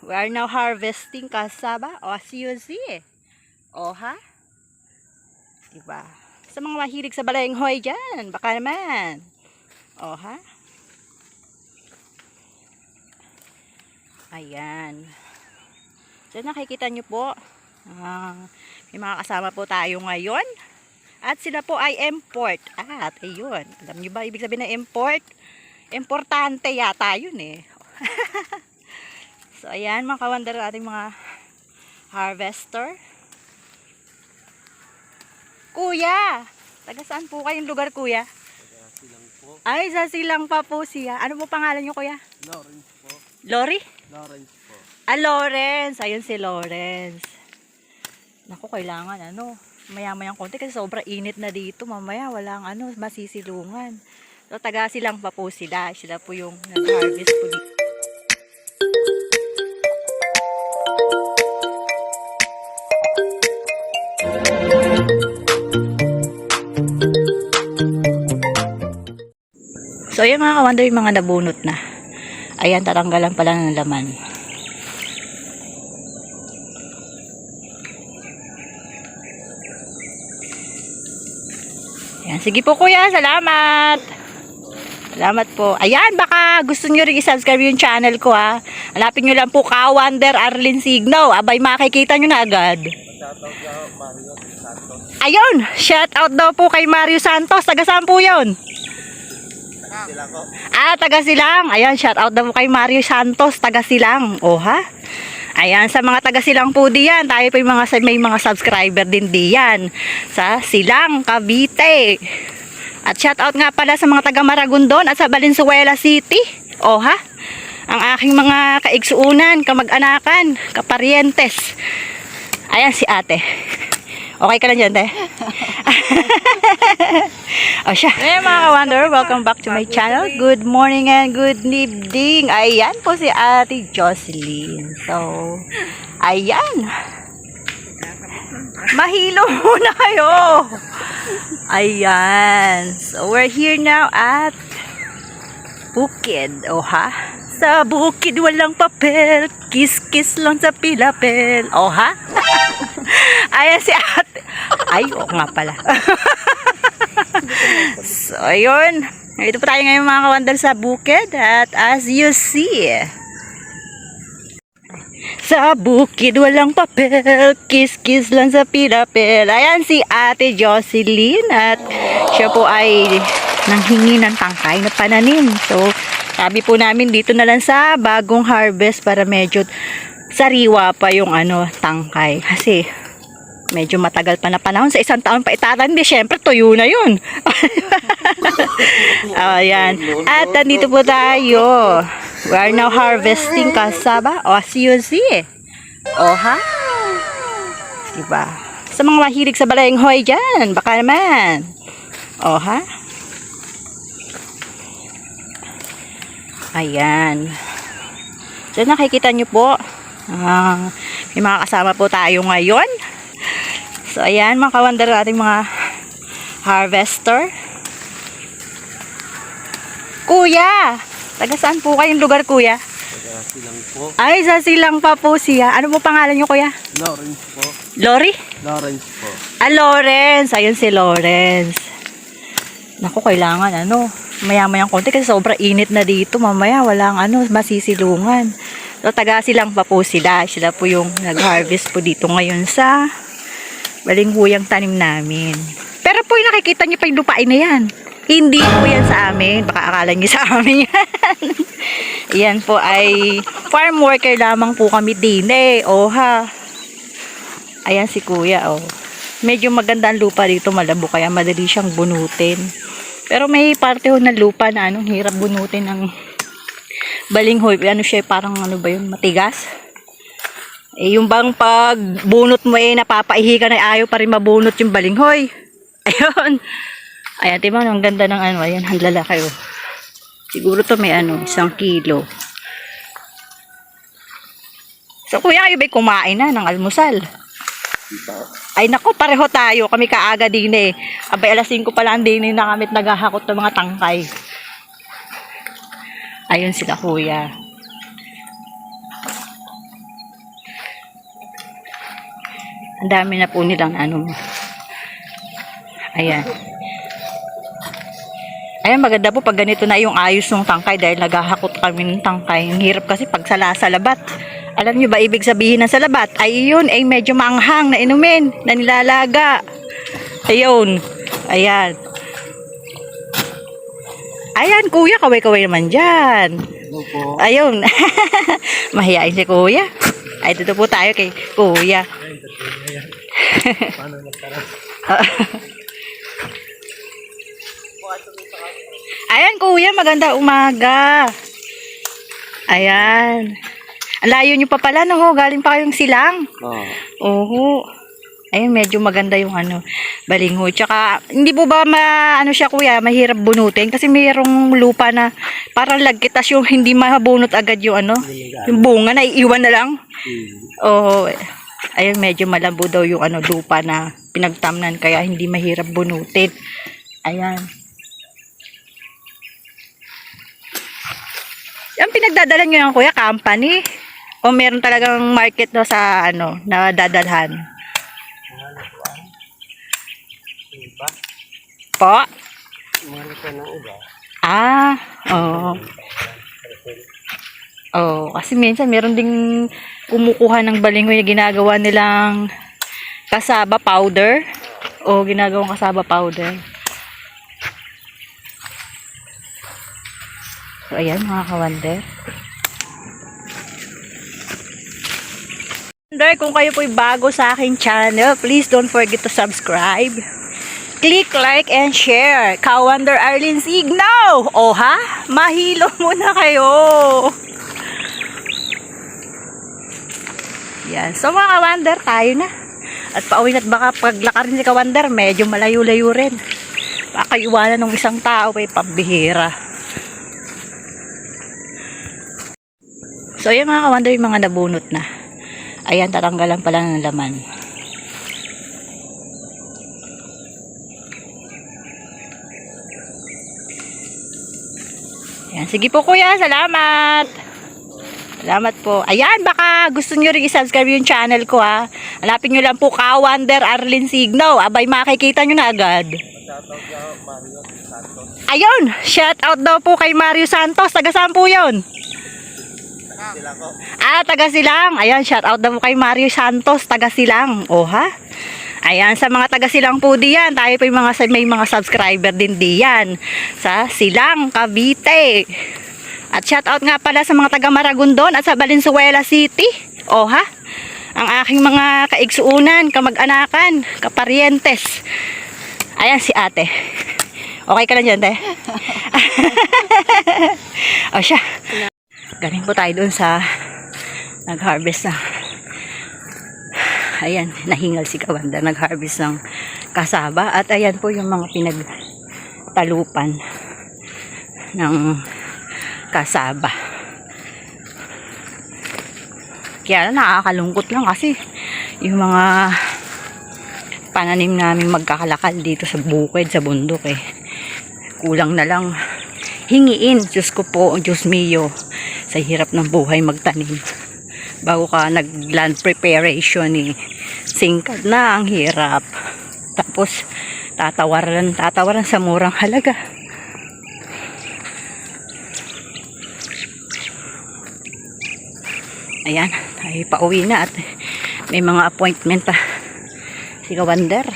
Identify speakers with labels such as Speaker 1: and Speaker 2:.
Speaker 1: We are now harvesting cassava o CUC. O ha? Diba? Sa mga mahilig sa balenghoy dyan, baka naman. O ha? Ayan. So nakikita nyo po, may mga kasama po tayo ngayon. At sila po ay import. At ayun, alam nyo ba ibig sabihin ng import? Importante yata yun eh. So ayan mga kawander, ating mga harvester. Kuya, taga saan po kayong lugar kuya?
Speaker 2: Taga Silang po.
Speaker 1: Ay, sa Silang pa po siya. Ano po pangalan nyo kuya?
Speaker 2: Lawrence po.
Speaker 1: Lori?
Speaker 2: Lawrence po.
Speaker 1: Ah, Lawrence. Ayun si Lawrence. Naku, kailangan maya-mayang konti kasi sobra init na dito. Mamaya walang masisilungan. So, taga Silang pa po sila. Sila po yung nag-harvest po dito. So, yung mga kawander, yung mga nabunot na. Ayan, tatanggalan pala ng laman. Ayan, sige po kuya, salamat. Salamat po. Ayan, baka gusto nyo rin i-subscribe yung channel ko ha. Hanapin nyo lang po Kawander Arlene Signo. Abay, makikita nyo na agad.
Speaker 2: Shoutout daw Mario Santos.
Speaker 1: Ayun, shout out daw po kay Mario Santos. Taga saan po yun?
Speaker 2: Sila ko.
Speaker 1: Ah, taga Silang. Ayan, shout out daw po kay Mario Santos. Taga Silang. O ha? Ayan, sa mga taga Silang po diyan. Tayo po yung may mga subscriber din diyan. Sa Silang, Cavite. At shout out nga pala sa mga taga Maragondon at sa Valenzuela City. O ha? Ang aking mga kaigsuunan, kamag-anakan, kaparientes. Ayan si ate. Okay ka lang dyan, te? O siya. Hey mga ka-wonder, welcome back to my channel. Good morning and good evening. Ayan po si Ate Jocelyn. So, ayan. Mahilo muna kayo. Ayan. So, we're here now at Bukid. O ha? Sa bukid walang papel. Kiss-kiss lang sa pilapel. O ha? Ayan si ate. Ay, oo nga pala. So, ayun. Ito po tayo ngayon mga kawandal sa bukid. At as you see, sa bukid walang papel. Kiss-kiss lang sa pilapel. Ayan si Ate Jocelyn. At siya po ay nanghingi ng tangkay na pananim. So, sabi po namin dito na lang sa bagong harvest para medyo sariwa pa yung tangkay. Kasi medyo matagal pa na panahon. Sa isang taon pa itatandi. Siyempre, tuyo na yun. Ayan. At nandito po tayo. We are now harvesting cassava o CUC. O ha? Diba? Sa mga mahilig sa balenghoy dyan, baka naman. O ha? Ayan. So nakikita nyo po, may mga kasama po tayo ngayon. So ayan mga kawander, ating mga harvester. Kuya, taga saan po kayong lugar kuya?
Speaker 2: Taga Silang po.
Speaker 1: Ay, sa Silang pa po siya. Ano po pangalan nyo kuya?
Speaker 2: Lawrence po.
Speaker 1: Lori?
Speaker 2: Lawrence po.
Speaker 1: Ah, Lawrence. Ayun si Lawrence. Naku, kailangan maya-mayang konti kasi sobra init na dito. Mamaya walang masisilungan. So, taga Silang pa po sila. Sila po yung nag-harvest po dito ngayon sa balinghuyang tanim namin. Pero po yung nakikita nyo pa yung lupain na yan. Hindi po yan sa amin. Baka akala nyo sa amin yan. Yan po ay farm worker lamang po kami din eh. O ha. Ayan si kuya oh. Medyo maganda ang lupa dito, malabo kaya madali siyang bunutin. Pero may parte ho ng lupa na hirap bunutin ng balinghoy. Siya parang ba yun, matigas. Eh yung bang pag bunot mo napapaihi ka na ayaw pa rin mabunot yung balinghoy. Ayun. Ayan, diba ang ganda ng ayan, ang lalaki oh. Siguro to may 1 kilo. So kuya, kayo ba'y kumain na ng almusal? Ay nako, pareho tayo. Kami kaaga din eh. Abay, alas 5 pa lang din na kami naghahakot ng mga tangkay. Ayun sila kuya. Ang dami na po nilang ano. Ayan. Ayan, maganda po pag ganito na yung ayos ng tangkay dahil naghahakot kami ng tangkay. Ang hirap kasi pag salabat. Alam niyo ba ibig sabihin ng salabat? Ay yun, ay medyo maanghang na inumin, na nilalaga. Ayun. Ayan. Ayan, kuya, kaway-kaway naman dyan.
Speaker 2: Hello po.
Speaker 1: Ayun. Mahihain si kuya. Ay, dito po tayo kay kuya.
Speaker 2: Paano nagkaroon?
Speaker 1: Ayan, kuya, maganda umaga. Ayan. Ang layo nyo pa pala, no? Galing pa kayong silang.
Speaker 2: Oo.
Speaker 1: Oo. Ayun, medyo maganda yung ano, balingo. Tsaka, hindi po ba ano siya, kuya, mahirap bunutin? Kasi mayroong lupa na parang lagkitas yung hindi mabunot agad yung ano, yung bunga na iiwan na lang. Oo. Ayun, medyo malambo daw yung ano, lupa na pinagtamnan kaya hindi mahirap bunutin. Ayan. Yung pinagdadala nyo yan, kuya, company? O meron talagang market na sa ano, na dadalhan?
Speaker 2: Iba?
Speaker 1: Po?
Speaker 2: Meron ka ng iba?
Speaker 1: Ah, oo. Oh, kasi minsan meron ding kumukuha ng balingoy na ginagawa nilang kasaba powder. O ginagawang kasaba powder. So, ayan mga kawander. Kung kayo po'y bago sa aking channel, please don't forget to subscribe. Click like and share. Kawander Arlene Signo! O ha? Mahilo muna kayo. Yan. So mga kawander, tayo na. At pauwi na't baka paglakar ni kawander, medyo malayo-layo rin. Baka iwanan ng isang tao ay pambihira. So yung mga kawander, yung mga nabunot na. Ayan, tatanggalan pala ng laman. Ayan, sige po kuya, salamat. Salamat po. Ayan, baka gusto nyo rin i-subscribe yung channel ko ha. Hanapin nyo lang po Kawander Arlene Signo. Abay, makikita nyo na agad. Ayun, shout out daw po kay Mario Santos. Taga saan po yun? Ah, taga Silang. Ayan, shout out daw po kay Mario Santos. Taga Silang. O ha? Ayan, sa mga taga Silang po diyan. Tayo po yung may mga subscriber din diyan. Sa Silang, Cavite. At shout out nga pala sa mga taga Maragondon at sa Valenzuela City. O ha? Ang aking mga kaigsuunan, kamag-anakan, kaparientes. Ayan si ate. Okay ka lang dyan, te? O siya. Galing po tayo doon sa nag-harvest na. Ayan, nahingal si Kawander. Nag-harvest ng kasaba. At ayan po yung mga pinagtalupan ng kasaba. Kaya nakakalungkot lang kasi yung mga pananim namin magkakalakal dito sa bukid, sa bundok eh. Kulang na lang hingiin. Diyos ko po, Diyos mio, sa hirap ng buhay magtanim. Bago ka nag-land preparation eh. Singkad na ang hirap. Tapos tatawaran sa murang halaga. Ayan, tayo pauwi na at may mga appointment pa si Kawander.